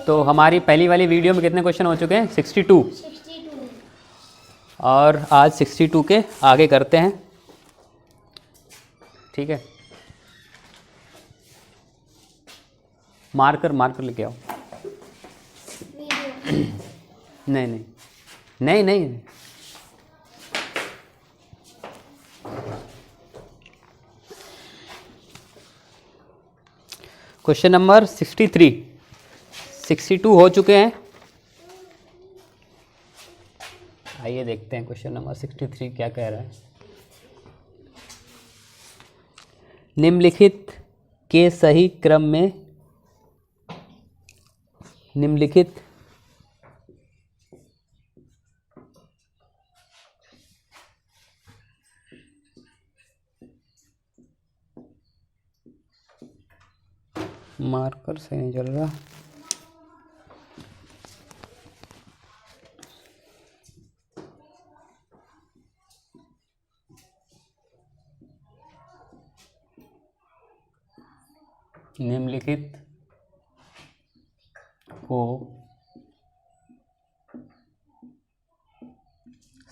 तो हमारी पहली वाली वीडियो में कितने क्वेश्चन हो चुके हैं? 62। और आज 62 के आगे करते हैं, ठीक है। मार्कर लेके आओ। नहीं नहीं नहीं नहीं, क्वेश्चन नंबर 63, 62 हो चुके हैं। आइए देखते हैं क्वेश्चन नंबर 63 क्या कह रहा है। निम्नलिखित के सही क्रम में निम्नलिखित मार्कर से नहीं चल रहा। निम्नलिखित को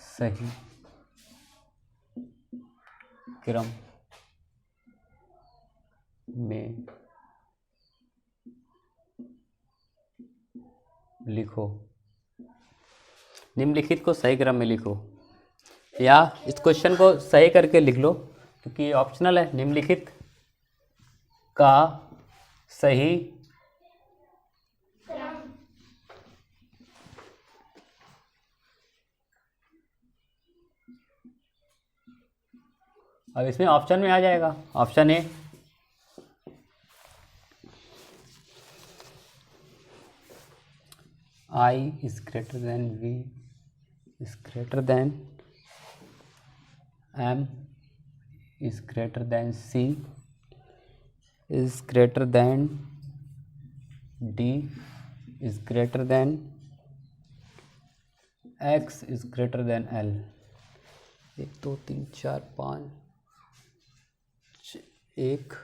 सही क्रम में लिखो। निम्नलिखित को सही क्रम में लिखो, या इस क्वेश्चन को सही करके लिख लो क्योंकि ये ऑप्शनल है। निम्नलिखित का सही अब इसमें ऑप्शन में आ जाएगा। Option A I is greater than V is greater than M is greater than C is greater than D is greater than X is greater than L। 1 2 3 4 5 1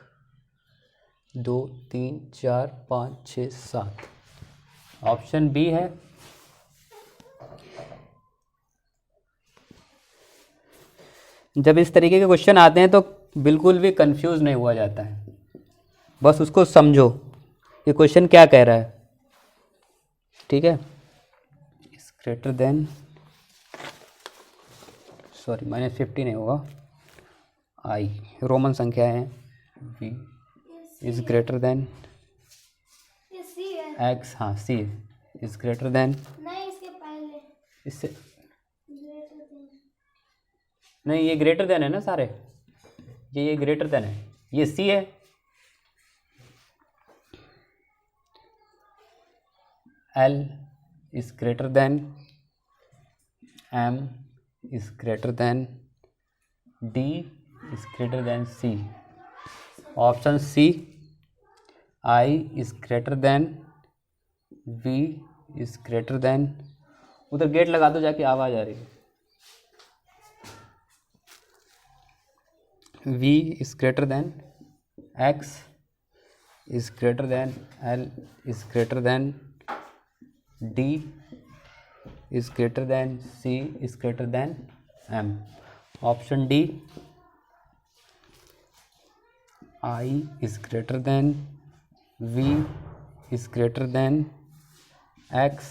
2 3 4 5 6 7। Option B है। जब इस तरीके के क्वेश्चन आते हैं तो बिल्कुल भी कंफ्यूज नहीं हुआ जाता है, बस उसको समझो ये क्वेश्चन क्या कह रहा है, ठीक है। इज ग्रेटर देन, सॉरी -50 नहीं होगा, आई रोमन संख्या है। V is greater than X, हाँ सी इज ग्रेटर देन, नहीं इसके पहले इससे नहीं, ये ग्रेटर देन है ना सारे, ये ग्रेटर देन है, ये सी है। L is greater than M is greater than D is greater than C. Option C I is greater than V is greater than, उधर गेट लगा दो जाके, आवाज आ रही है। V is greater than X is greater than L is greater than D is greater than C is greater than M. Option D I is greater than V is greater than X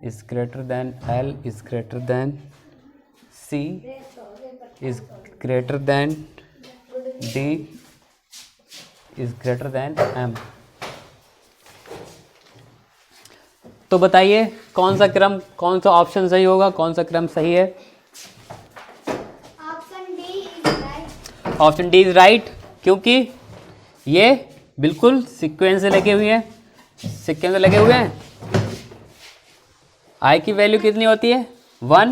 is greater than L is greater than C is greater than D is greater than M। तो बताइए कौन सा क्रम, कौन सा option सही होगा, कौन सा क्रम सही है? Option D is right. Option D is right, क्योंकि ये बिल्कुल सीक्वेंस से लगे हुए हैं, सीक्वेंस से लगे हुए हैं। आई की वैल्यू कितनी होती है? 1,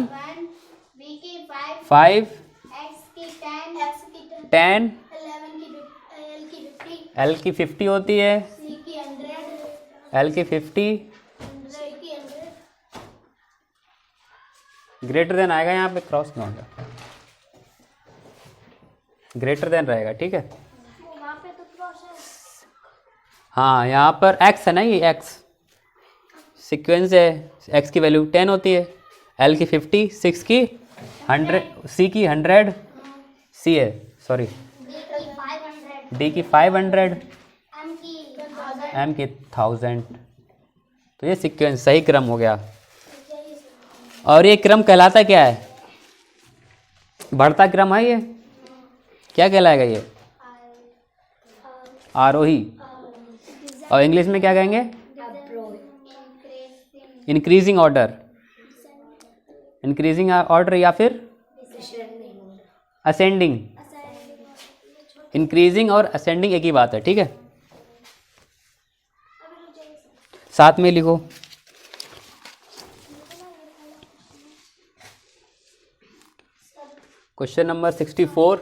बी की 5, एक्स की 10, 10, 11 की 50, एल की 50 होती है, सी की 100, एल की 50। सी की 100। ग्रेटर देन आएगा, यहाँ पे क्रॉस नहीं होगा, ग्रेटर देन रहेगा, ठीक है। वहाँ पे तो क्रॉस हाँ यहाँ पर x है ना, ये x सीक्वेंस है, x की वैल्यू 10 होती है, l की 50, 6 की 100, c की 100, c है सॉरी D की 500 d की 500, M की 1000 m की 1000। तो ये सीक्वेंस सही क्रम हो गया। और ये क्रम कहलाता क्या है? बढ़ता क्रम है ये, क्या कहलाएगा ये? आरोही। और इंग्लिश में क्या कहेंगे? इंक्रीजिंग ऑर्डर, इंक्रीजिंग ऑर्डर या फिर असेंडिंग। इंक्रीजिंग और असेंडिंग एक ही बात है, ठीक है। साथ में लिखो। Question number 64।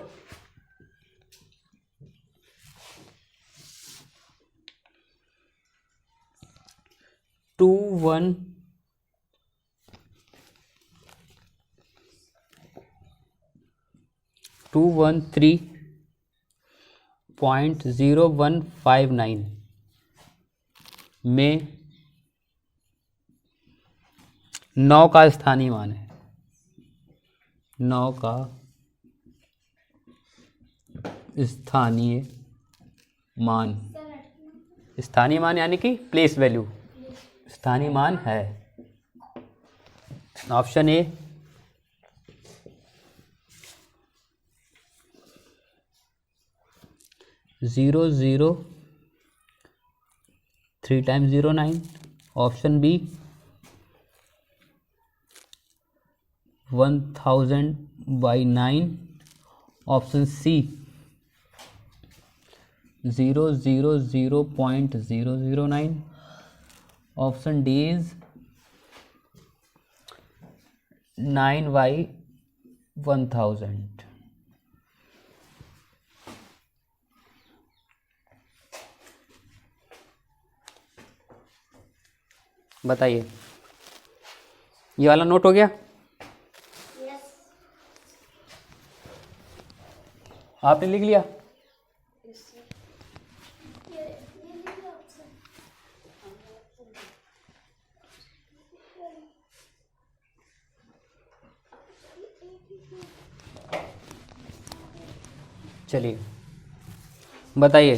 टू वन 213.0159 में 9 का स्थानीय मान है। 9 का स्थानीय मान, स्थानीय मान यानी कि प्लेस वैल्यू, स्थानीय मान है। Option A 00 3 times 09, option B 1000/9, option C 000.009, option D is 9/1000। बताइए, ये वाला नोट हो गया? आपने लिख लिया? चलिए बताइए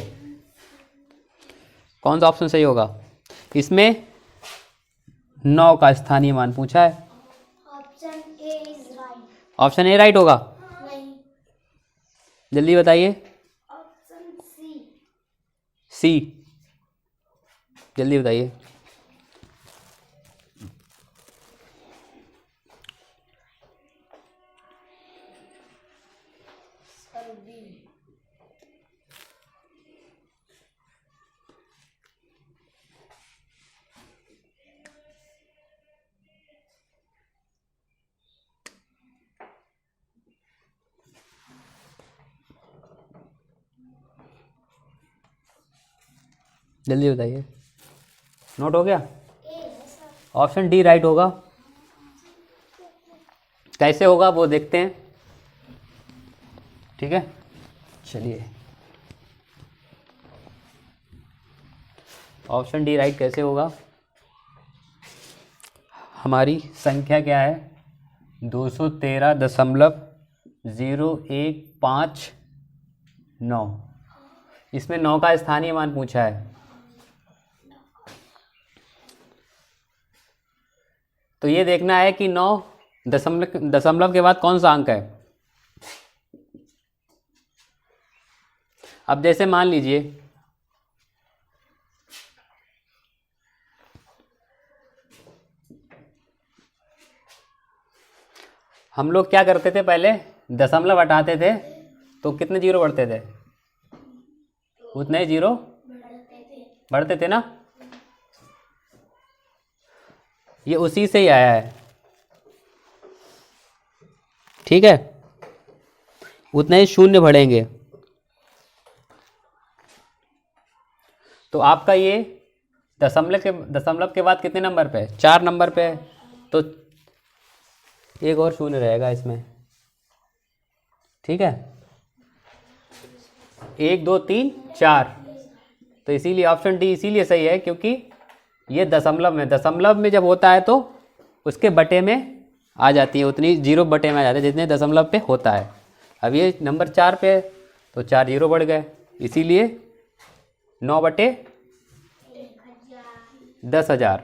कौन सा ऑप्शन सही होगा। इसमें 9 का स्थानीय मान पूछा है। Option A is right. Option A right होगा? नहीं। जल्दी बताइए। Option C. सी, जल्दी बताइए। जल्दी बताइए। नोट हो गया? ऑप्शन डी राइट होगा। कैसे होगा वो देखते हैं, ठीक है। चलिए, ऑप्शन डी राइट कैसे होगा? हमारी संख्या क्या है? 213.0159। इसमें 9 का स्थानीय मान पूछा है। तो ये देखना है कि 9 दशमलव के बाद कौन सा अंक है। अब जैसे मान लीजिए हम लोग क्या करते थे, पहले दशमलव हटाते थे तो कितने जीरो बढ़ते थे? उतने जीरो बढ़ते थे ना। ये उसी से ही आया है, ठीक है। उतने ही शून्य बढ़ेंगे। तो आपका ये दशमलव के बाद कितने नंबर पे है? 4 नंबर पे है। तो एक और शून्य रहेगा इसमें, ठीक है। 1 2 3 4, तो तो इसीलिए ऑप्शन डी इसीलिए सही है क्योंकि ये दशमलव में जब होता है तो उसके बटे में आ जाती है, उतनी जीरो बटे में आ जाते हैं जितने दशमलव पे होता है। अब ये नंबर 4 पे है तो 4 जीरो बढ़ गए, इसीलिए 9 बटे 10,000।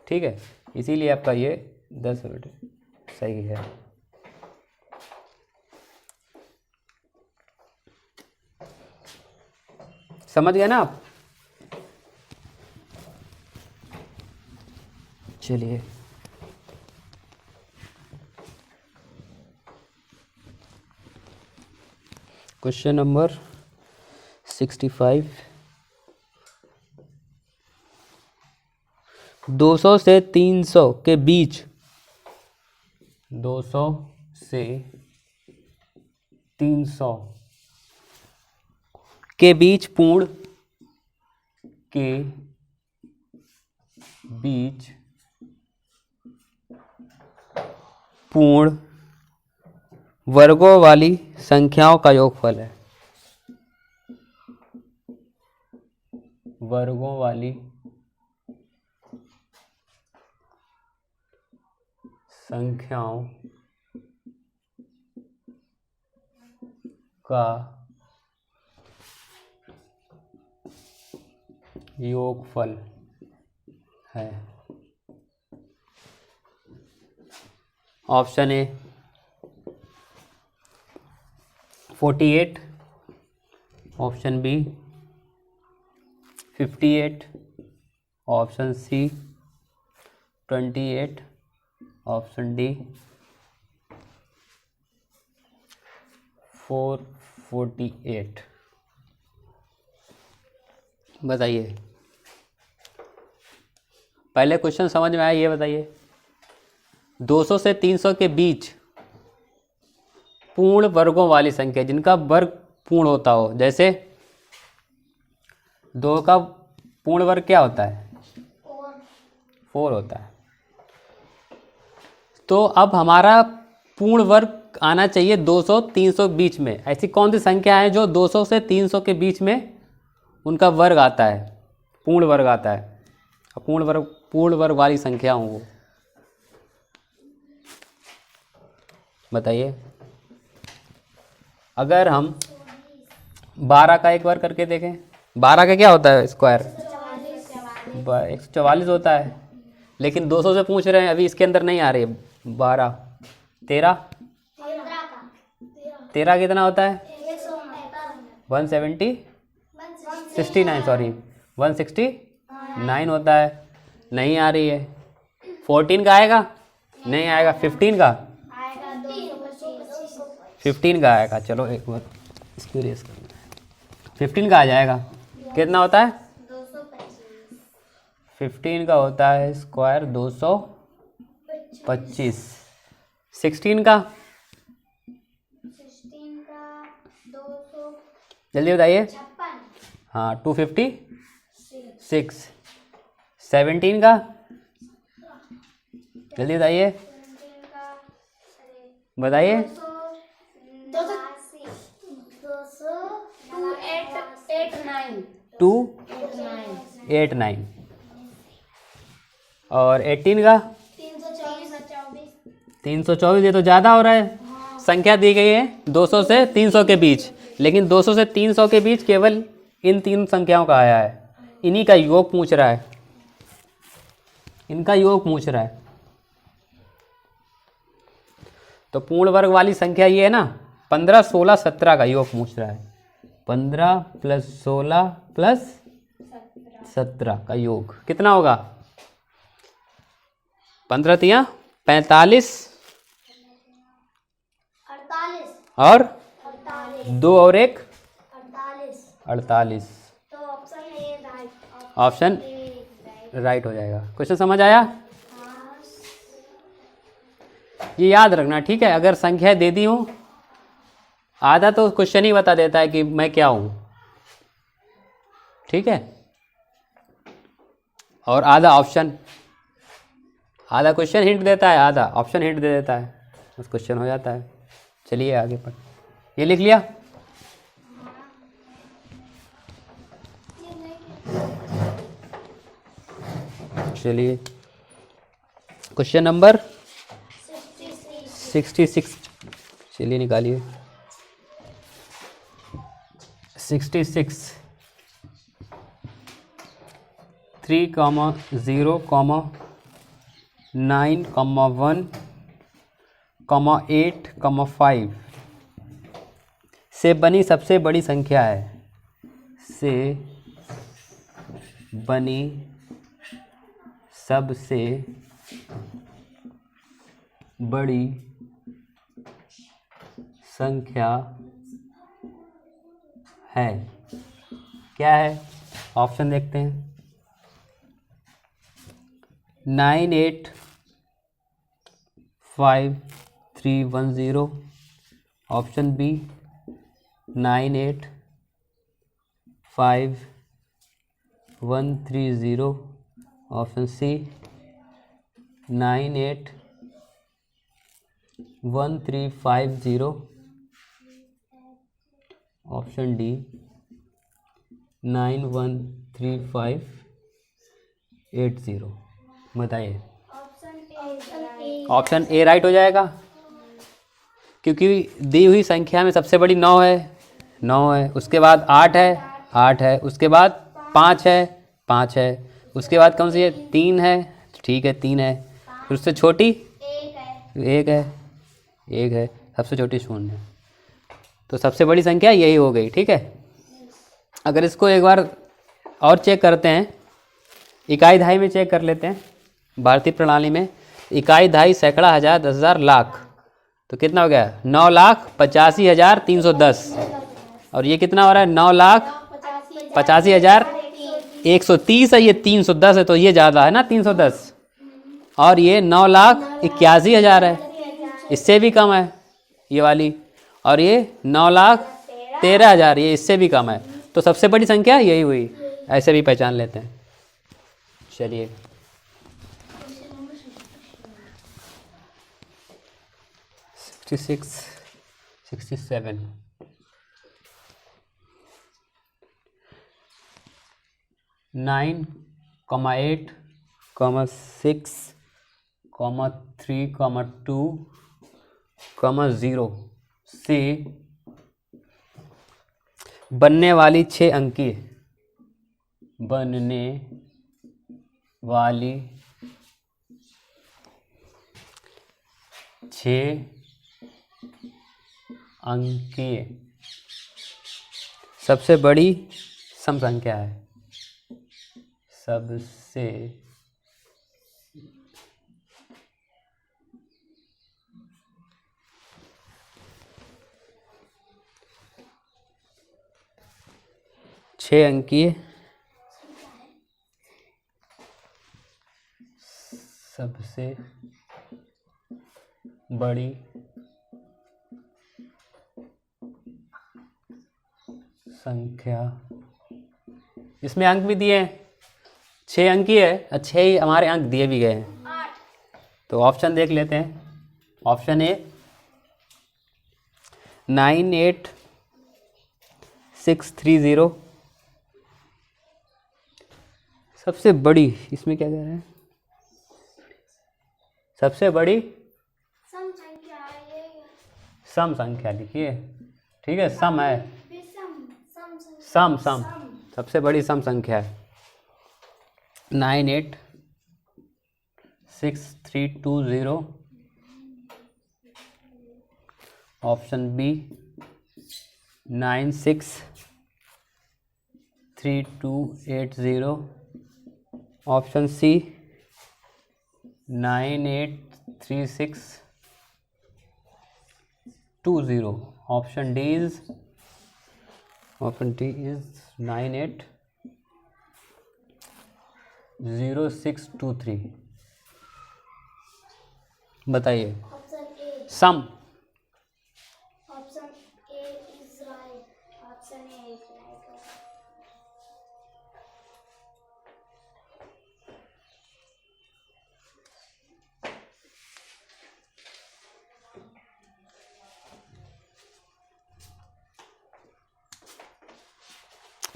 ठीक है, इसीलिए आपका ये 10 बटे सही है। समझ गए ना आप? चलिए क्वेश्चन नंबर 65। 200 से 300 के बीच 200 से 300 के बीच पूर्ण वर्गों वाली संख्याओं का योगफल है। वर्गों वाली संख्याओं का योगफल है। Option A 48, option B 58, option C 28, option D 448। बताइए, पहले क्वेश्चन समझ में आया? ये बताइए, 200 से 300 के बीच पूर्ण वर्गों वाली संख्या जिनका वर्ग पूर्ण होता हो, जैसे 2 का पूर्ण वर्ग क्या होता है? 4 होता है। तो अब हमारा पूर्ण वर्ग आना चाहिए 200-300 के बीच में। ऐसी कौन सी संख्या है जो 200 से 300 के बीच में उनका वर्ग आता है, पूर्ण वर्ग आता है? पूर्ण वर्ग वाली संख्या हो वो, बताइए। अगर हम 12 का एक बार करके देखें, 12 का क्या होता है स्क्वायर? 144 होता है, लेकिन 200 से पूछ रहे हैं, अभी इसके अंदर नहीं आ रही। 12 13 13 कितना होता है? 169 होता है, नहीं आ रही है। 14 का आएगा? नहीं आएगा। 15 का? 15 का आएगा। चलो एक बार इसको रेस करना है। 15 का आ जाएगा। कितना होता है? 15 का होता है स्क्वायर 225। 16 का? 16 का 200 जल्दी बताइए। 56। हाँ 256। 17 का? जल्दी बताइए, 17 का बताइए। 289 और 18 का? 324। ये तो ज़्यादा हो रहा है। संख्या दी गई है 200 से 300 के बीच, लेकिन 200 से 300 के बीच केवल इन 3 संख्याओं का आया है। इन्हीं का योग पूछ रहा है, इनका योग पूछ रहा है। तो पूर्ण वर्ग वाली संख्या ये है ना, 15, 16, 17 का योग पूछ रहा है। 15 + 16 + 17 का योग कितना होगा? 15 तिया 45 और 2 और 1 48। तो option A right. Option right हो जाएगा। क्वेश्चन समझ आया? ये याद रखना, ठीक है। अगर संख्या दे दी हूँ, आधा तो क्वेश्चन ही बता देता है कि मैं क्या हूँ, ठीक है। और आधा ऑप्शन, आधा क्वेश्चन हिंट देता है, आधा ऑप्शन हिंट दे देता है, उस क्वेश्चन हो जाता है। चलिए आगे पढ़। ये लिख लिया? चलिए क्वेश्चन नंबर 66, चलिए निकालिए। 66 3, 0, 9, 1, 8, 5 से बनी सबसे बड़ी संख्या है। से बनी सबसे बड़ी संख्या है। क्या है? ऑप्शन देखते हैं। 9, 8, 5, 3, 1, 0। Option B 9, 8, 5, 1, 3, 0। Option C 9, 8, 1, 3, 5, 0। Option D 9, 1, 3, 5, 8, 0। बताइए। ऑप्शन ए राइट हो जाएगा, क्योंकि दी हुई संख्या में सबसे बड़ी 9 है, 9 है। उसके बाद 8 है, 8 है। उसके बाद 5 है, 5 है। उसके बाद कौन सी है? 3 है, ठीक है 3 है। फिर उससे छोटी 1 है, 1 है। सबसे छोटी 0 है। तो सबसे बड़ी संख्या यही हो गई, ठीक है। अगर इसको एक बार और चेक करते हैं, इकाई दहाई में चेक कर लेते हैं। भारतीय प्रणाली में इकाई दहाई सैकड़ा हजार 10,000 लाख, तो कितना हो गया? 9,85,310। और ये कितना हो रहा है? 9,85,130 है, ये 310 है, तो ये ज़्यादा है ना 310। और ये 9,81,000 है, इससे भी कम है ये वाली। और ये 9,13,000, ये इससे भी कम है। तो सबसे बड़ी संख्या यही हुई, ऐसे भी पहचान लेते हैं। चलिए 66, 67। 9, 8, 6, 3, 2, 0 से बनने वाली 6 अंकी, बनने वाली 6 अंकीय सबसे बड़ी सम संख्या है। सबसे छः अंकीय सबसे बड़ी संख्या। इसमें अंक भी दिए हैं, 6 अंक ही है, 6 ही हमारे अंक दिए भी गए हैं। तो ऑप्शन देख लेते हैं। ऑप्शन ए 9,8,630 सबसे बड़ी। इसमें क्या कह रहे हैं? सबसे बड़ी सम संख्या लिखिए, ठीक है। सम है, सम सबसे बड़ी सम संख्या है 9,8,6,320। Option B 9,6,3,280। Option C 9,8,3,6,20। Option D is 9,8,06,23। बताइए। सम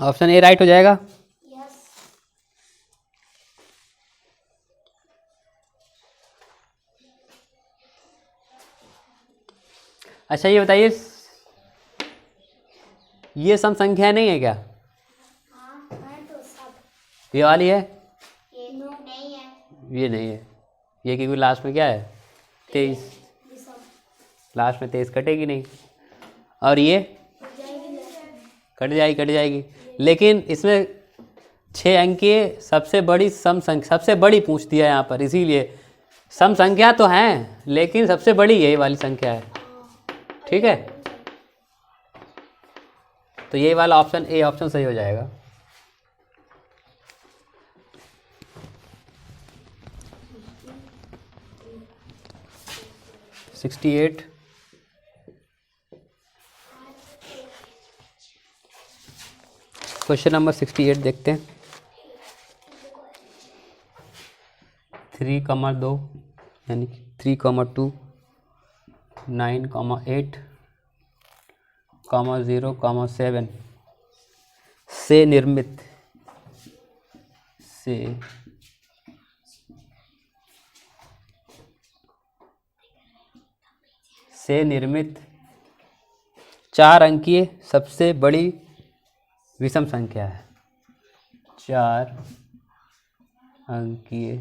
ऑप्शन ए राइट हो जाएगा। अच्छा ये बताइए, ये सम संख्या नहीं है क्या? हाँ है तो सब। ये वाली है? ये नहीं है। ये नहीं है, ये क्योंकि लास्ट में क्या है? 23। ये सब लास्ट में 23 कटेगी नहीं। और ये कट जाएगी। लेकिन इसमें 6 अंक की सबसे बड़ी सम संख्या, सबसे बड़ी पूछ दिया है यहाँ पर, इसीलिए सम संख्या तो हैं लेकिन सबसे बड़ी यही वाली संख्या है। ठीक है, तो ये वाला ऑप्शन ए ऑप्शन सही हो जाएगा। $68। क्वेश्चन नंबर 68 देखते हैं। 3,2 यानी कि 3,2 9,8 0,7 से निर्मित से निर्मित 4 अंकीय सबसे बड़ी विषम संख्या है। 4 अंकीय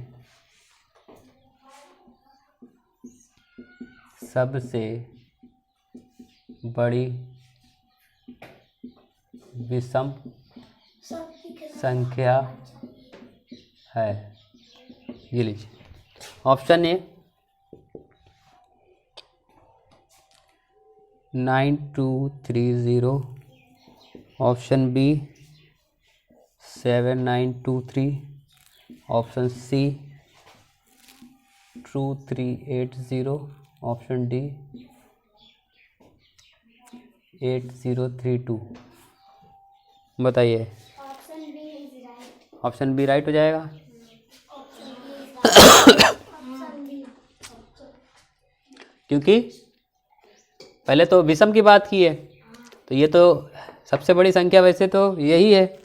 सबसे बड़ी विषम संख्या है। ये लीजिए, option A 9230, option B 7923, option C 2380, option D 8032। बताइए। Option B is right. Option B right हो जाएगा। Option B. क्योंकि पहले तो विषम की बात की है, तो ये तो सबसे बड़ी संख्या वैसे तो यही है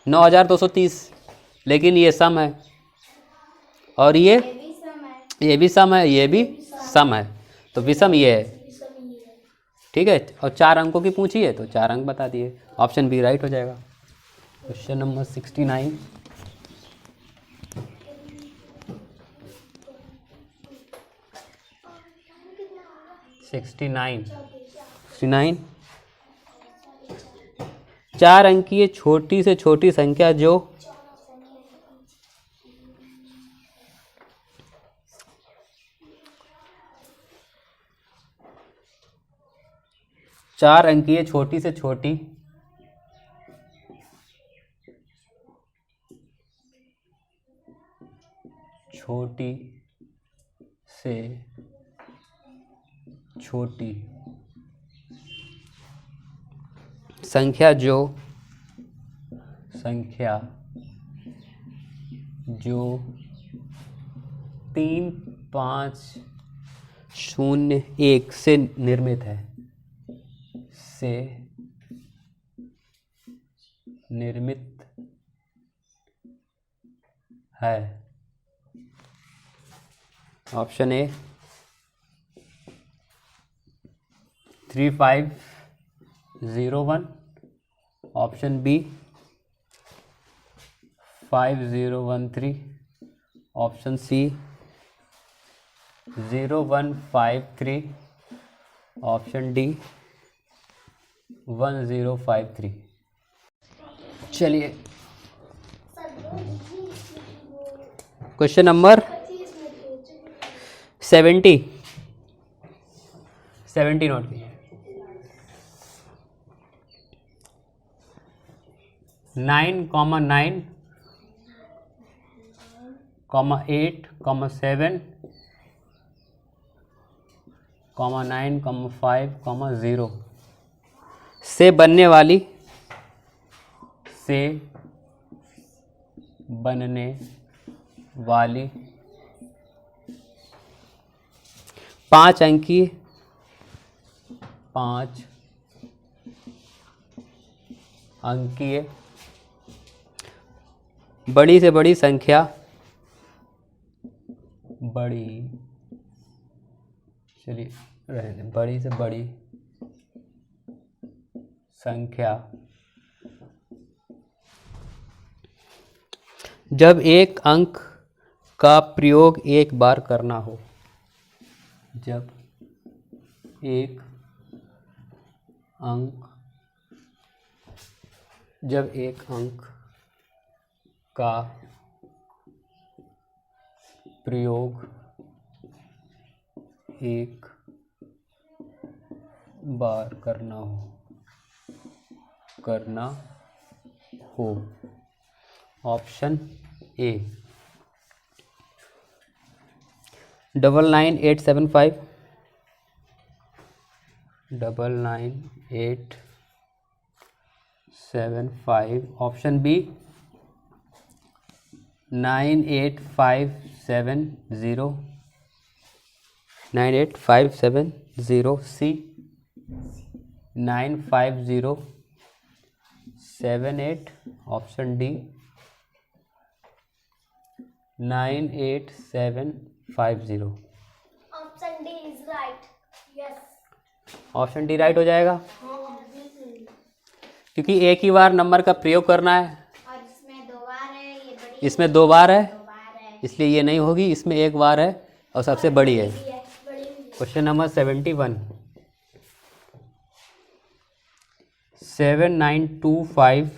9230, लेकिन ये सम है और ये भी सम है। भी सम है, ये भी सम है, तो विषम ये है। ठीक है, और 4 अंकों की पूछी है तो 4 अंक बता दिए। ऑप्शन बी राइट हो जाएगा। Question number 69। $69 4 अंकीय छोटी से छोटी संख्या जो 4 अंकीय छोटी से छोटी संख्या जो 3 5 0 1 से निर्मित है, option A 3501, option B 5013, option C 0153, option D 1053। चलिए क्वेश्चन नंबर 70 नोट कीजिए। 9, 9, 8, 7, 9, 5, 0 से बनने वाली 5 अंकीय बड़ी से बड़ी संख्या चलिए रहने बड़ी से बड़ी संख्या जब एक अंक का प्रयोग एक बार करना हो। जब एक अंक का प्रयोग एक बार करना हो। Option A 99875, 99875। Option B 98570, 98570। C 95078। Option D 98750। Option D is right. Yes. Option D right हो जाएगा, क्योंकि एक ही बार नंबर का प्रयोग करना है। और इसमें 2 बार है, ये बड़ी इसमें 2 बार है, 2 बार है। इसलिए ये नहीं होगी। इसमें 1 बार है और सबसे बड़ी है। ये बड़ी हुई है। Question number 71। 7925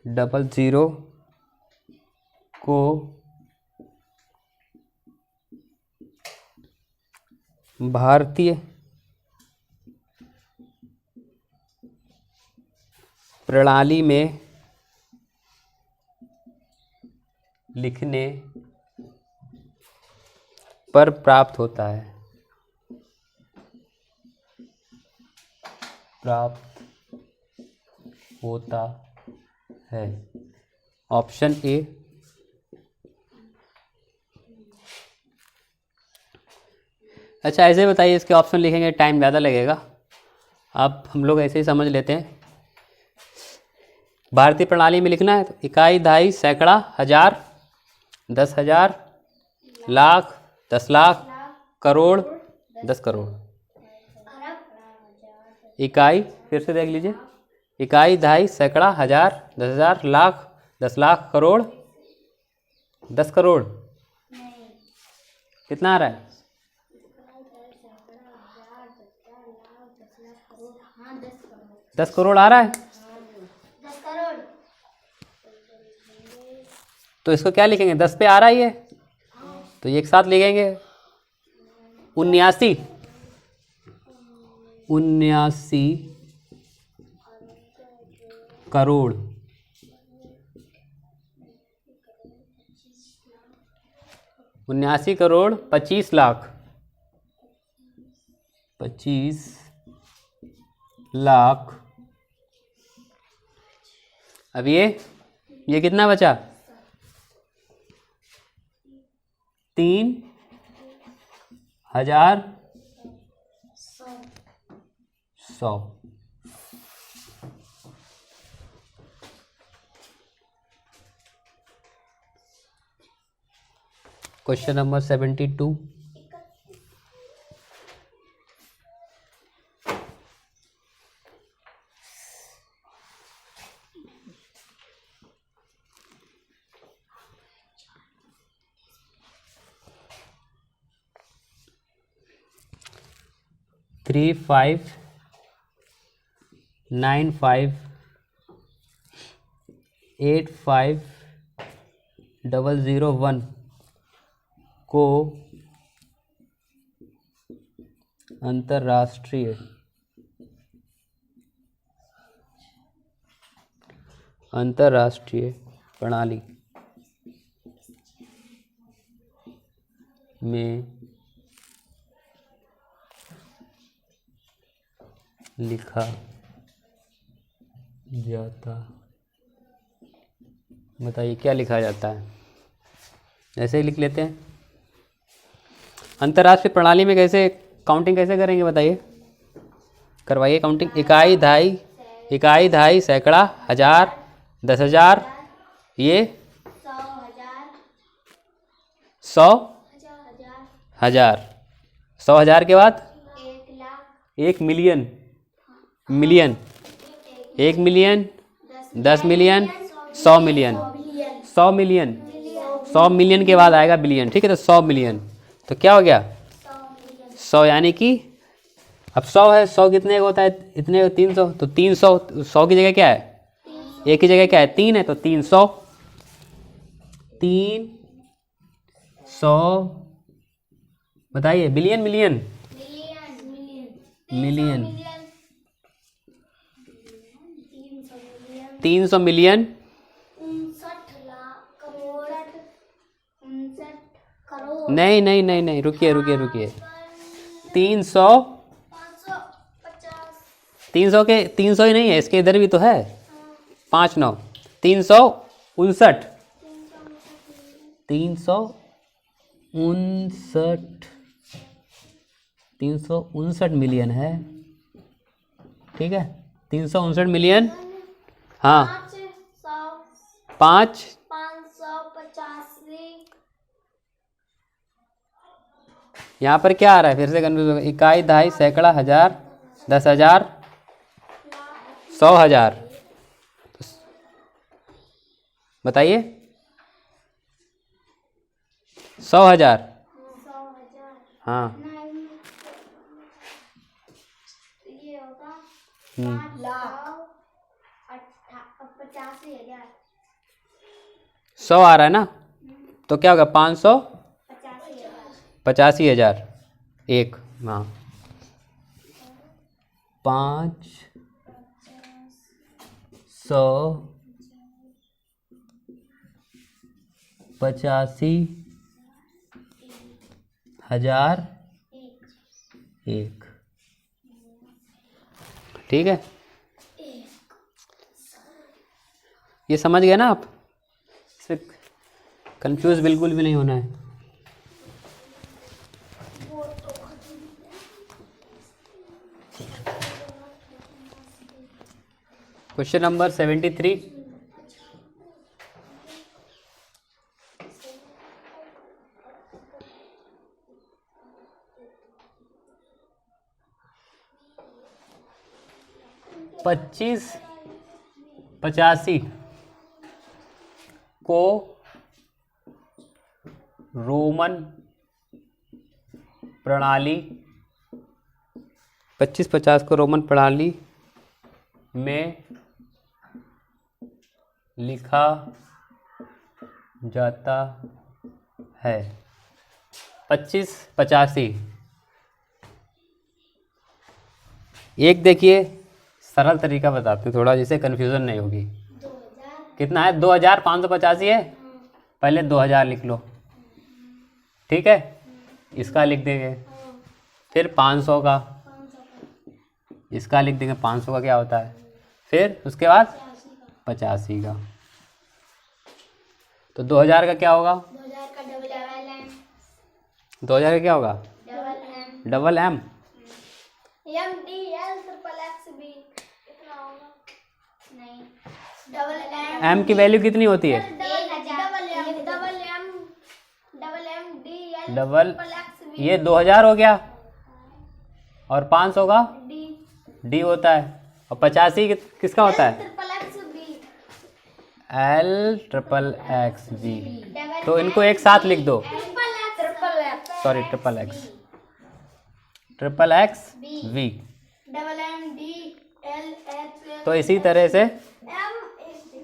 03100 को भारतीय प्रणाली में लिखने पर प्राप्त होता है। ऑप्शन ए अच्छा, ऐसे बताइए, इसके ऑप्शन लिखेंगे टाइम ज़्यादा लगेगा। अब हम लोग ऐसे ही समझ लेते हैं। भारतीय प्रणाली में लिखना है तो इकाई, दहाई, सैकड़ा, हजार, 10,000, लाख, 10 लाख, करोड़, 10 करोड़। इकाई फिर से देख लीजिए, इकाई, दहाई, सैकड़ा, हजार, 10,000, लाख, 10 लाख, करोड़, 10 करोड़। कितना आ रहा है? 10 करोड़ आ रहा है। 10 करोड़। तो इसको क्या लिखेंगे? 10 पे आ रहा ही है तो ये एक साथ लिखेंगे 79 करोड़। 79 करोड़ 25 लाख, 25 लाख। अब ये कितना बचा? 3,100। Question number 72। 3,5,9,5,8,5,001 को अंतर्राष्ट्रीय प्रणाली में लिखा जाता। बताइए क्या लिखा जाता है? ऐसे ही लिख लेते हैं। अंतर्राष्ट्रीय प्रणाली में कैसे काउंटिंग कैसे करेंगे बताइए? करवाइए काउंटिंग। इकाई, दहाई, सैकड़ा, हजार, 10,000, ये 100,000, 100 हजार 1000, 100,000 के बाद 1 lakh 1 million, million 1 million, 10 million, 100 million, 100 million, 100 million के बाद आएगा बिलियन। ठीक है, तो 100 मिलियन, तो क्या हो गया 100, यानी कि अब 100 है, 100 कितने का होता है, इतने 300, तो 300, 100 की जगह क्या है, एक की जगह क्या है 3 है, तो 300, 300, बताइए billion million million, 300 million 59 lakh crore 59 crore नहीं नहीं नहीं नहीं, रुकिए रुकिए रुकिए, 300, 550 300 के 300 ही नहीं है, इसके इधर भी तो है 5 9, 359, 359 मिलियन है। ठीक है, 359 मिलियन, हाँ 5, 585 यहाँ पर क्या आ रहा है, फिर से कन्फ्यूज होगा, इकाई, दहाई, सैकड़ा, हजार, 10,000, 100,000, बताइए 100,000, 100,000 हाँ ये होगा हम्म, 5,85,000 100 आ रहा है ना, तो क्या होगा 85,000 585,000, एक, हाँ 585,000 एक। ठीक है, ये समझ गए ना आप, इससे कंफ्यूज बिल्कुल भी नहीं होना है। क्वेश्चन नंबर 73, पच्चीस 85 को रोमन प्रणाली, 25-50 को रोमन प्रणाली में लिखा जाता है। 25-85, एक देखिए सरल तरीका बताते हैं थोड़ा, जिससे कन्फ्यूज़न नहीं होगी। 2000 कितना है, 2585 है, पहले 2000 लिख लो, ठीक है, इसका लिख देंगे, फिर 500 का, 500 इसका लिख देंगे, 500 का क्या होता है, फिर उसके बाद 85 का, तो 2000 का क्या होगा, 2000 का डबल एम 2000 का क्या होगा, double M double M, M D L triple X B कितना होगा, नहीं डबल एम एम की वैल्यू कितनी होती है, 1000 double M D L double, triple X B ये 2000 हो गया, और 500 का डी डी होता है, और 85 किसका होता है, triple X B L triple X B, तो इनको एक साथ लिख दो, triple X sorry triple X V, double M D L H तो इसी तरह से M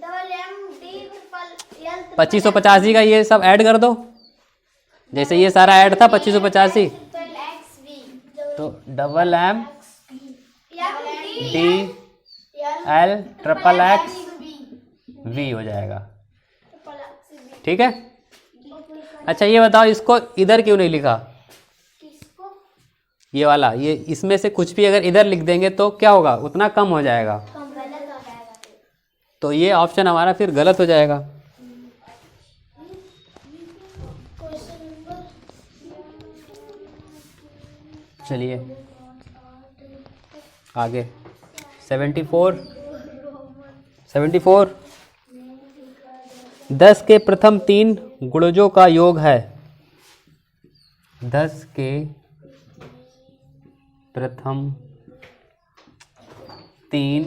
double M D triple L 2585 का ये सब ऐड कर दो, जैसे ये सारा ऐड था 2585, एक्स बी तो double M M D D L triple X B V हो जाएगा। ट्रिपल एक्स बी ठीक है, अच्छा ये बताओ, इसको इधर क्यों नहीं लिखा, किसको ये वाला, ये इसमें से कुछ भी अगर इधर लिख देंगे तो क्या होगा, उतना कम हो जाएगा, कम गलत हो जाएगा तो ये ऑप्शन हमारा फिर गलत हो जाएगा। क्वेश्चन नंबर चलिए आगे 74 10 के प्रथम 3 गुणजों का योग है 10 के प्रथम 3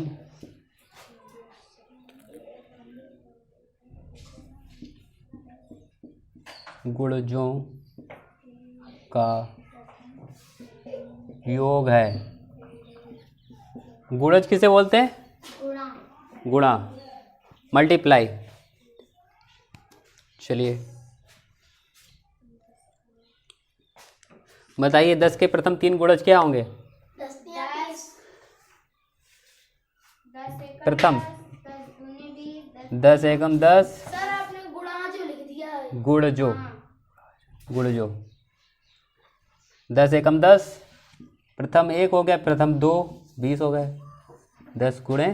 गुणजों का योग है। गुणज किसे बोलते हैं? गुणा। गुणा, मल्टीप्लाई। चलिए बताइए 10 के प्रथम 3 गुणज क्या होंगे? 10 या 20। 10 एकम प्रथम 10 दूनी 20 10 एकम 10 सर आपने गुणा जो लिख दिया है। गुणजो, गुणजो 10 एकम 10, प्रथम 1 हो गया, प्रथम 2 20 हो गए, 10 गुणे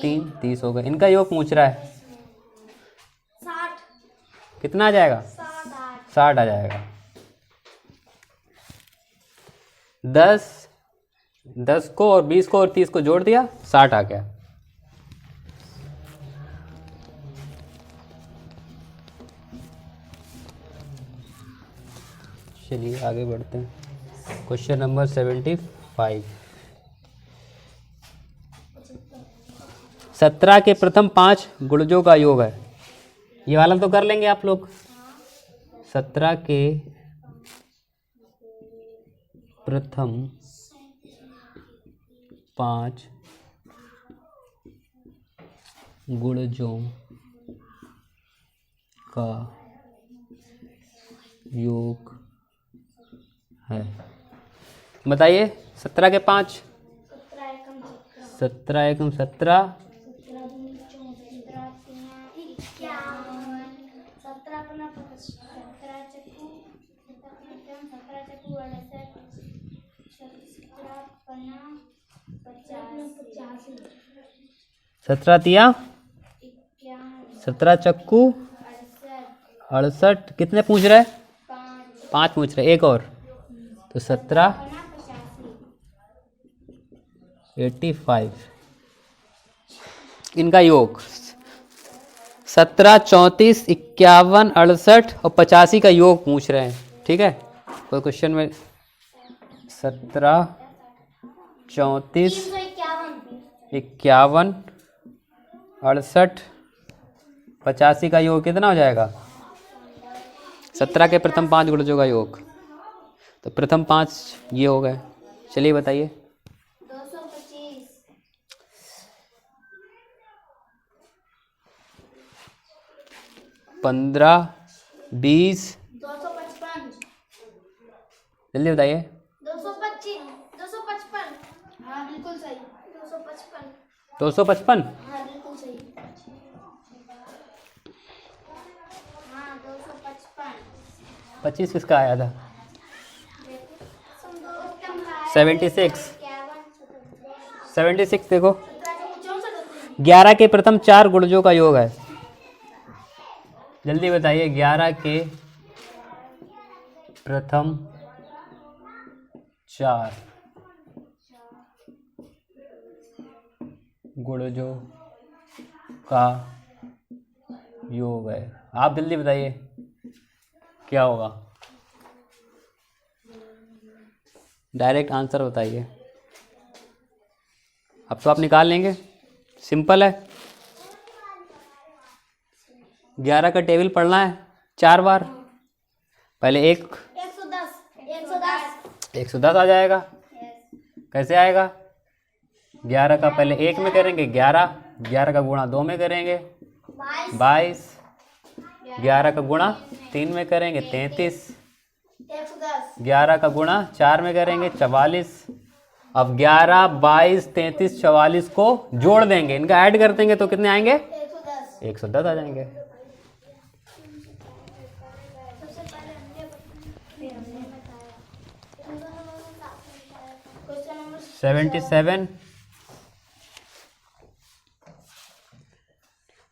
3 30 हो गए। इनका योग पूछ रहा है, 60। कितना आ जाएगा? 60 आ जाएगा। 10 को और 20 को और 30 को जोड़ दिया, 60 आ गया। चलिए आगे बढ़ते हैं। Question number 75। 17 के प्रथम 5 गुणजों का योग है। ये वाला तो कर लेंगे आप लोग। 17 के प्रथम 5 गुणजों का योग है। बताइए 17 के 5। 17 एकम 17 एकम 17, 17 दूनी 34, 17 17 अपना 17 चक्कू 17 चक्कू 17 पन्ना 85 17 तिया 51 17 चक्कू 68। कितने पूछ रहे हैं? 5 पूछ रहे। एक और तो 17 85। इनका योग 17 34 51 68 और 85 का योग पूछ रहे हैं। ठीक है, कोई क्वेश्चन में 17 34 51 68 85 का योग कितना हो जाएगा? 17 के प्रथम 5 गुणजों का योग, तो प्रथम 5 ये हो गए। चलिए बताइए 225 15 20 255 जल्दी बताइए 255 255 हाँ बिल्कुल सही 255 255 हाँ बिल्कुल सही हाँ 255 25 किसका आया था? 76 76 देखो 11 के प्रथम 4 गुणजों का योग है। जल्दी बताइए 11 के प्रथम 4 गुणजों का योग है। आप जल्दी बताइए क्या होगा? डायरेक्ट आंसर बताइए। अब तो आप निकाल लेंगे, सिंपल है। 11 का टेबल पढ़ना है 4 बार। पहले 110 आ जाएगा। कैसे आएगा? 11 का पहले 1 में करेंगे 11, 11 का गुणा 2 में करेंगे 22, 11 का गुणा 3 में करेंगे 33, 11 का गुणा 4 में करेंगे 44। अब 11 22 33 44 को जोड़ देंगे, इनका ऐड कर देंगे तो कितने आएंगे? 110 आ जाएंगे। क्वेश्चन 77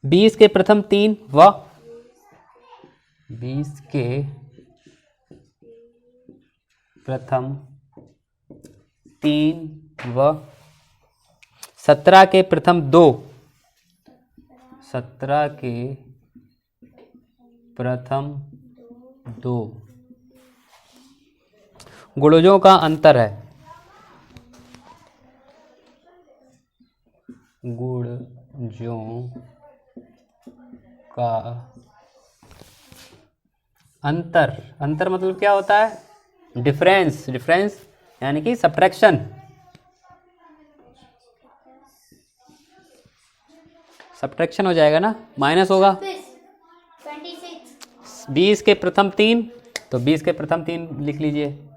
20 के प्रथम 3 व 20 के प्रथम 3 व 17 के प्रथम 2, 17 के प्रथम 2 गुणजों का अंतर है। गुणजों का अंतर, अंतर मतलब क्या होता है? डिफरेंस, डिफरेंस यानी कि सब्ट्रैक्शन। सब्ट्रैक्शन हो जाएगा ना, माइनस होगा। 26 20 के प्रथम 3, तो 20 के प्रथम 3 लिख लीजिए।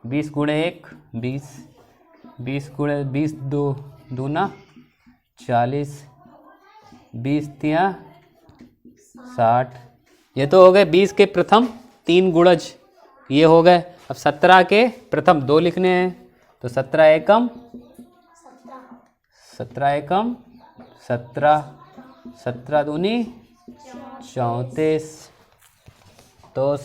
20 गुणे 1 20, 20 गुणे 20 2 दूना 40, 20 तिया 60। ये तो हो गए 20 के प्रथम 3 गुणज, ये हो गए। अब 17 के प्रथम 2 लिखने हैं, तो 17 एकम 17 एकम 17, 17 दूनी 34, तो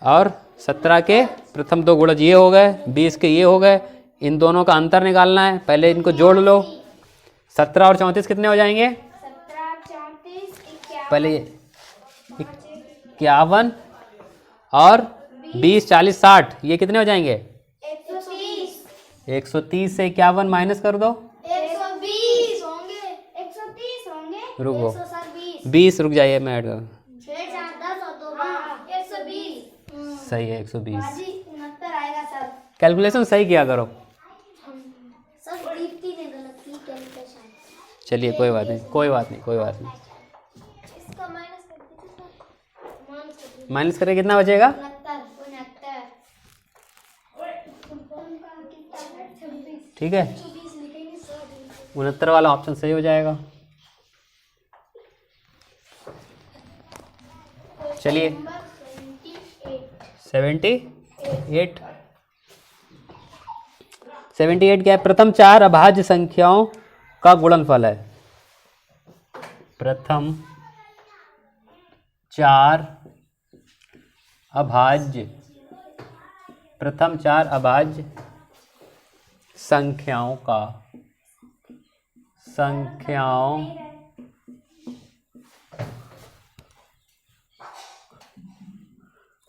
और 17 के प्रथम 2 गुणज ये हो गए, 20 के ये हो गए। इन दोनों का अंतर निकालना है, पहले इनको जोड़ लो। 17 और 34 कितने हो जाएंगे? 17 34 पहले 51 और 20 40 60, ये कितने हो जाएंगे? 130 130 से 51 माइनस कर दो। 120 होंगे, 130 होंगे। रुको 120 20, रुक जाइए मैं ऐड कर। 6 4 10 और 2 120। सही है 120। बाजी 69 आएगा सर। कैलकुलेशन सही किया करो। सर दीप्ति ने गलत की कैलकुलेशन। चलिए कोई बात नहीं, कोई बात नहीं, कोई बात नहीं। इसका माइनस कर दीजिए सर। माइनस कर दीजिए। माइनस करके कितना बचेगा? 69 ठीक है, 120 लिखेंगे सर। 69 वाला ऑप्शन सही हो जाएगा। चलिए 78, 78 क्या है? प्रथम 4 अभाज्य संख्याओं का गुणनफल है। प्रथम 4 अभाज्य, प्रथम 4 अभाज्य संख्याओं का, संख्याओं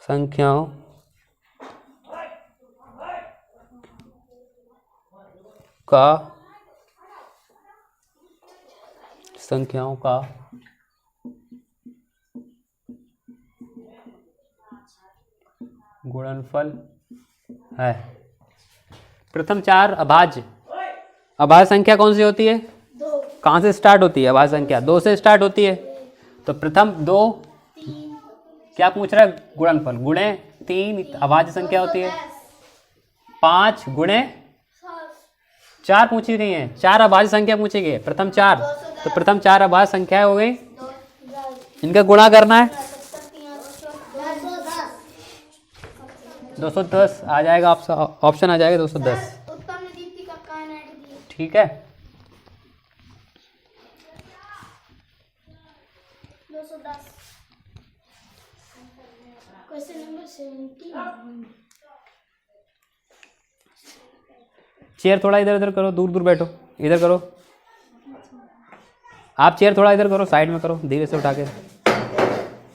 संख्याओं का, संख्याओं का गुणनफल है। प्रथम 4 अभाज्य, अभाज्य संख्या कौन सी होती है? कहाँ से स्टार्ट होती है? अभाज्य संख्या 2 से स्टार्ट होती है। तो प्रथम 2 क्या पूछ रहा है? गुणनफल। गुणे 3 अभाज्य संख्या होती है। 5 गुणे 4 पूछी रही है, 4 अभाज्य संख्या पूछेगी। प्रथम 4, तो प्रथम 4 अभाज्य संख्या हो गई, इनका गुणा करना है। 210 आ जाएगा, ऑप्शन आ जाएगा 210। उत्तम ने दीप्ति का कान ऐड दिया। ठीक है, 210। Question number 17। चेयर थोड़ा इधर उधर करो, दूर दूर बैठो, इधर करो। आप चेयर थोड़ा इधर करो, साइड में करो, धीरे से उठा के।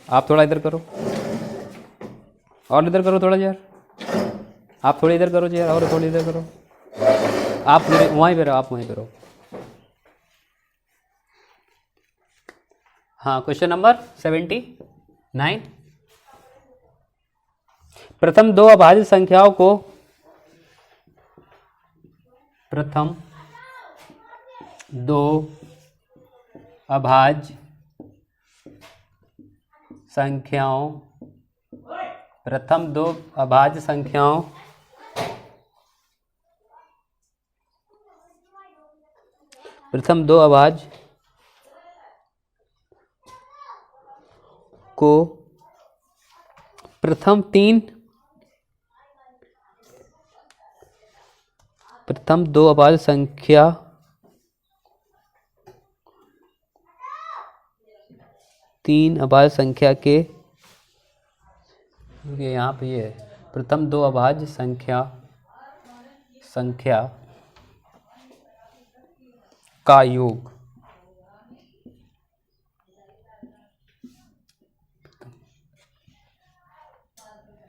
आप थोड़ा इधर करो, और इधर करो थोड़ा चेयर। आप थोड़ी इधर करो चेयर, और थोड़ी इधर करो। आप वहीं पे रहो, आप वहीं पे रहो। हाँ, क्वेश्चन नंबर 79। प्रथम 2 अभाज्य संख्याओं को, प्रथम 2 अभाज्य संख्याओं, प्रथम 2 अभाज्य संख्याओं प्रथम 2 अभाज्य को प्रथम 3, प्रथम 2 अभाज्य संख्या 3 अभाज्य संख्या के, यहाँ पे ये प्रथम 2 अभाज्य संख्या का योग,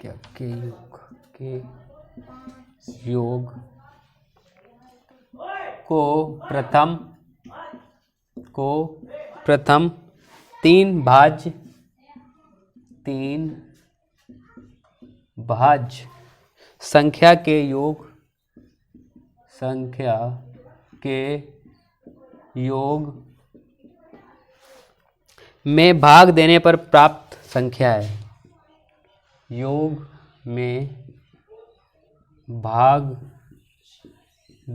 क्या के योग, के योग को प्रथम तीन भाज्य संख्या के योग में भाग देने पर प्राप्त संख्या है। योग में भाग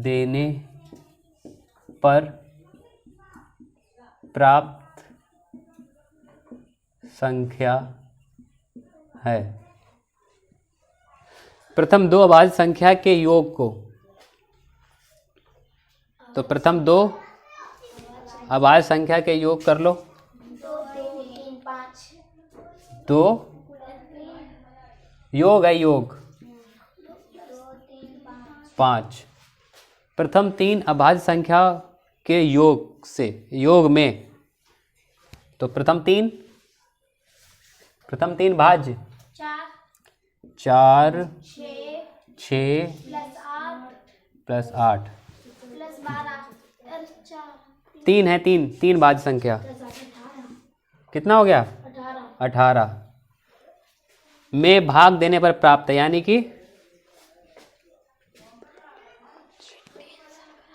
देने पर प्राप्त संख्या है। प्रथम दो अभाज्य संख्या के योग को, तो प्रथम दो अभाज्य संख्या के योग कर लो। 2 3 3 5 दो योग है, योग 2 3 5 5। प्रथम तीन अभाज्य संख्या के योग में, तो प्रथम तीन भाज्य 4 6 प्लस 8 प्लस 12 4 तीन है, तीन भाज्य संख्या कितना हो गया? 18 में भाग देने पर प्राप्त है, यानी कि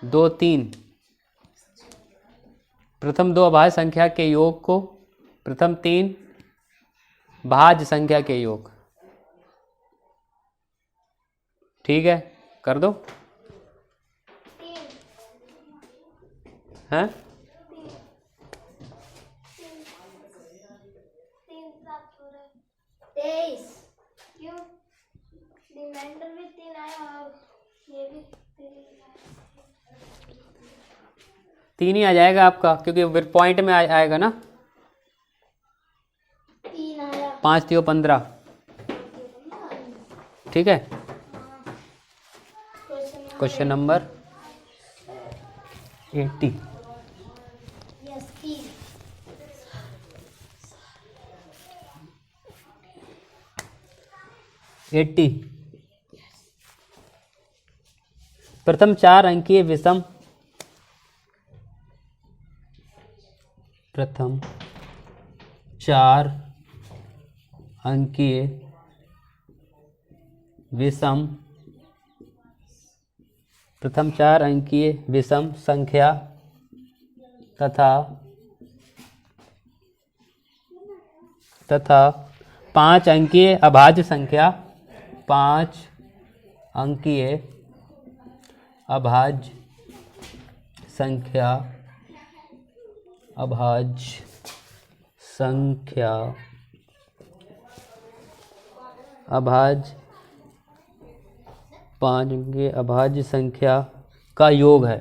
2 3। प्रथम दो अभाज्य संख्या के योग को प्रथम तीन भाज्य संख्या के योग। ठीक है, कर दो। हैं? 23 क्यों? रिमाइंडर भी 3 आया और ये भी 3 ही आ जाएगा आपका, क्योंकि फिर पॉइंट में आएगा ना। 3 आया। 5 3 15। ठीक है, क्वेश्चन नंबर 80। यस 3 80। प्रथम 4 अंकीय विषम प्रथम 4 अंकीय विषम संख्या तथा 5 अंकीय अभाज्य संख्या 5 अंकीय अभाज्य संख्या का योग है।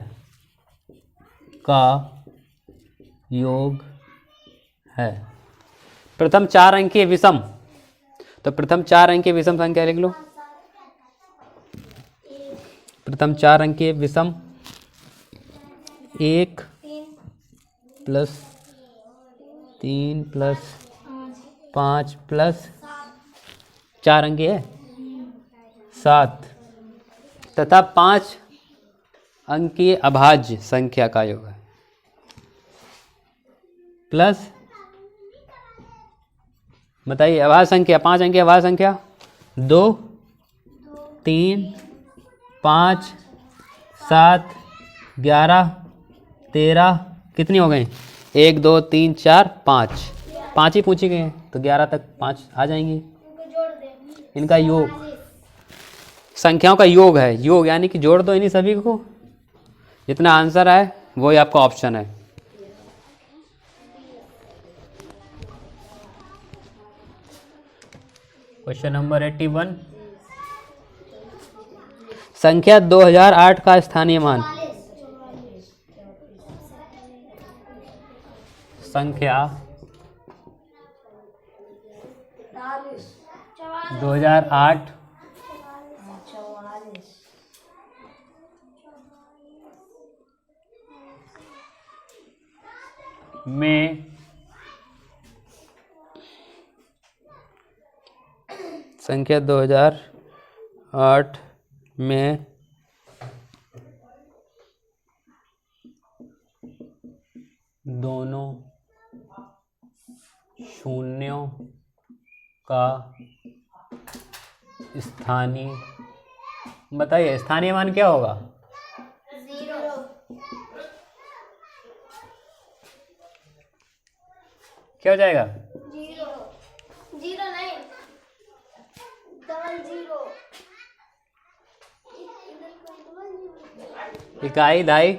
प्रथम 4 अंकीय विषम, तो प्रथम 4 अंकीय विषम संख्या लिख लो। प्रथम 4 अंकीय विषम 1 प्लस 3 प्लस 5 प्लस 4 अंकीय है 7 तथा 5 अंकीय अभाज्य संख्या का योग है। प्लस बताइए अभाज्य संख्या 5 अंकीय अभाज्य संख्या 2 3 5 7 11 13 कितनी हो गई? 1 2 3 4 5 ही पूछी गई हैं, तो 11 तक 5 आ जाएंगी। जोड़ दे। इनका योग संख्याओं का योग है, योग यानी कि जोड़ दो इन्हीं सभी को, जितना आंसर आए वही आपका ऑप्शन है। Question number 81। संख्या 2008 का स्थानीय मान। संख्या 2008 में संख्या 2008 8 में दोनों शून्यों का स्थानीय, बताइए स्थानीय मान क्या होगा? 0 क्या हो जाएगा? 0 0 नहीं, डबल 0, इधर कोई डबल 0। इकाई दहाई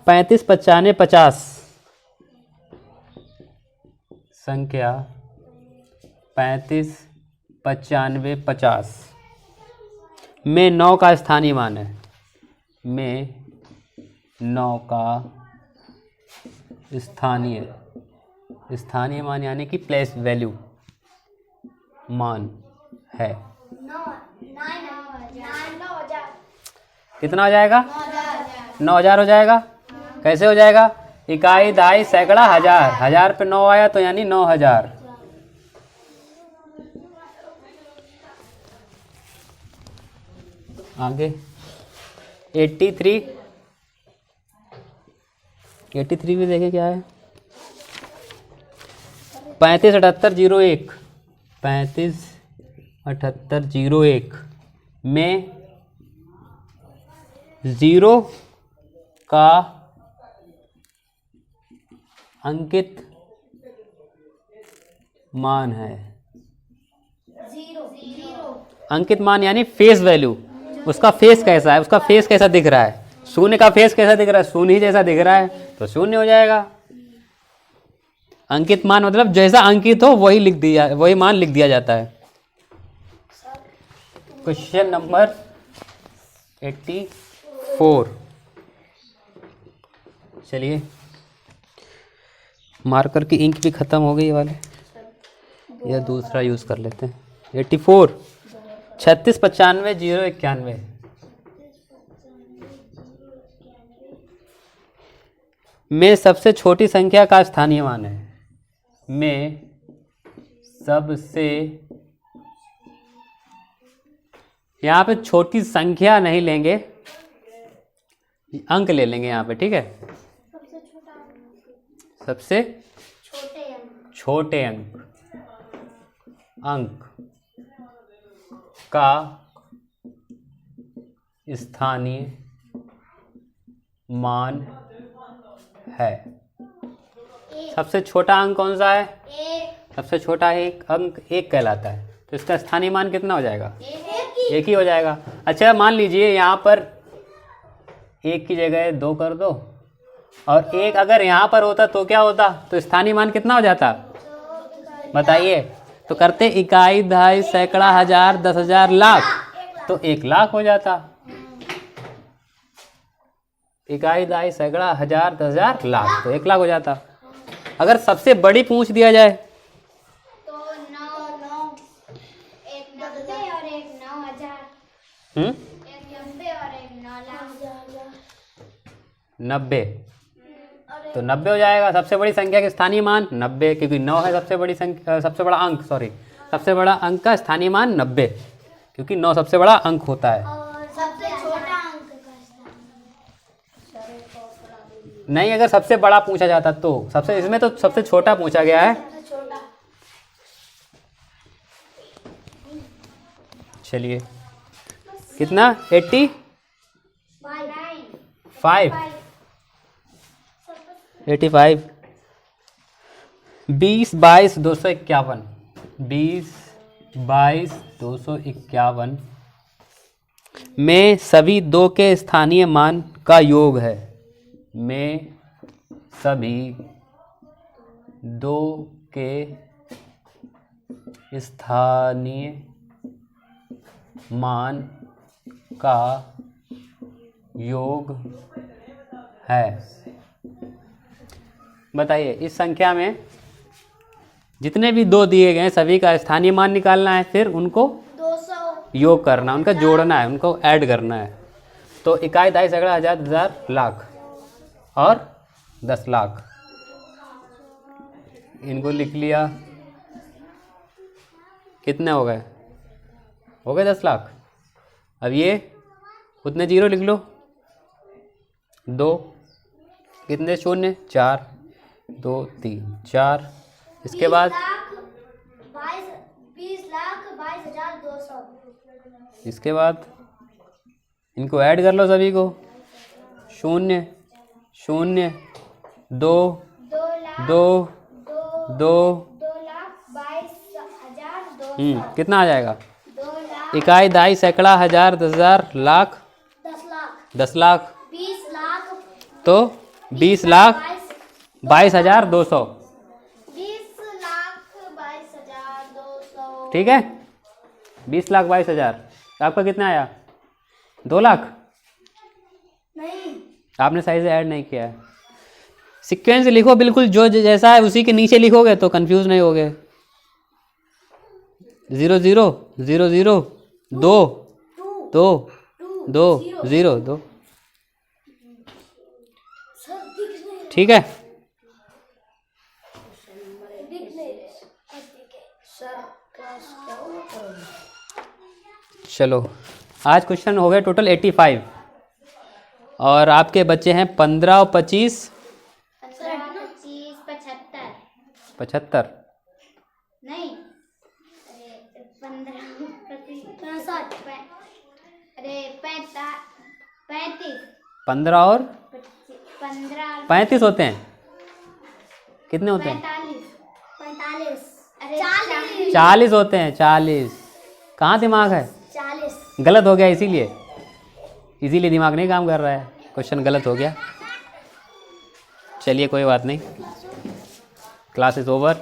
पैंतीस 95 50 संख्या 35 95 50 में 9 का स्थानीय मान है, में 9 का स्थानीय मान यानी कि प्लेस वैल्यू मान है 9,000 कितना हो जाएगा? 9,000 9,000 हो जाएगा। कैसे हो जाएगा? इकाई दहाई सैकड़ा हजार, 1000 पे 9 आया तो यानी 9,000। आगे 83 भी देखे क्या है? 35 78 01 35 78 01 में 0 का अंकित मान है। 0 अंकित मान यानी फेस वैल्यू, उसका फेस कैसा है, उसका फेस कैसा दिख रहा है, शून्य का फेस कैसा दिख रहा है, शून्य ही जैसा दिख रहा है तो शून्य हो जाएगा। अंकित मान मतलब जैसा अंकित हो वही लिख दिया, वही मान लिख दिया जाता है। Question number 84। चलिए, मार्कर की इंक भी ख़त्म हो गई ये वाले, या दूसरा यूज़ कर लेते हैं। 84 36 95 0 91 में सबसे छोटी संख्या का स्थानीय मान है। में सबसे, यहाँ पे छोटी संख्या नहीं लेंगे, अंक ले लेंगे यहाँ पे, ठीक है। सबसे छोटा अंक, सबसे छोटे अंक, छोटे अंक का स्थानीय मान है। सबसे छोटा अंक कौन सा है? 1 सबसे छोटा एक अंक 1 कहलाता है, तो इसका स्थानीय मान कितना हो जाएगा? 1 1 ही हो जाएगा। अच्छा, मान लीजिए यहाँ पर 1 की जगह 2 कर दो, और 1 अगर यहाँ पर होता तो क्या होता? तो स्थानीय मान कितना हो जाता? बताइए। तो करते इकाई दहाई सैकड़ा हजार 10,000 लाख, तो 1 लाख हो जाता। इकाई दहाई सैकड़ा हजार 10,000 लाख, तो 1 लाख हो जाता। अगर सबसे बड़ी पूछ दिया जाए तो 9 एक 90 और एक 9,000, एक 90 और एक 9 लाख, 90, तो 90 हो जाएगा। सबसे बड़ी संख्या के स्थानीय मान 90, क्योंकि 9 है सबसे बड़ी संख्या, सबसे बड़ा अंक, सॉरी, सबसे बड़ा अंक का स्थानीय मान 90, क्योंकि 9 सबसे बड़ा अंक होता है। और सबसे छोटा अंक का नहीं, अगर सबसे बड़ा पूछा जाता तो सबसे, इसमें तो सबसे छोटा पूछा गया है। सबसे छोटा। चलिए, कितना? 85 85 20 22 251 20 22 251 में सभी 2 के स्थानीय मान का योग है। में सभी 2 के स्थानीय मान का योग है। बताइए इस संख्या में जितने भी 2 दिए गए हैं सभी का स्थानीय मान निकालना है, फिर उनको 200 योग करना, उनका जोड़ना है, उनको ऐड करना है। तो इकाई, दहाई, सैकड़ा, हजार, हजार, लाख और 10 लाख, इनको लिख लिया। कितने हो गए? 10 लाख। अब ये उतने जीरो लिख लो, 2 कितने शून्य, 4 2 3 4। इसके बाद 20,22,200। इसके बाद इनको ऐड कर लो सभी को, 0 0 2 2 2 2,22,200। कितना आ जाएगा? 2,00,000 इकाई, दहाई, सैकड़ा, हजार, 10 हजार, लाख, 10 लाख 10 लाख 20 लाख तो 20 लाख 22,200। 20,22,200। ठीक है, 20 लाख 22,000। आपका कितना आया? 2 लाख। नहीं, आपने सही से ऐड नहीं किया है। सीक्वेंस लिखो बिल्कुल, जो जैसा है उसी के नीचे लिखोगे तो कंफ्यूज नहीं होगे। 0 0 0 0 2 2 2 0 2। ठीक है, चलो आज क्वेश्चन हो गए टोटल 85 और आपके बच्चे हैं 15 और 25 75। नहीं, अरे 15 65, अरे 35 15 और 15 35 होते हैं। कितने होते हैं? 45 अरे 40 40 होते हैं। 40। कहाँ दिमाग है? 40 गलत हो गया, इसीलिए दिमाग नहीं काम कर रहा है, क्वेश्चन गलत हो गया। चलिए कोई बात नहीं, क्लास इज ओवर।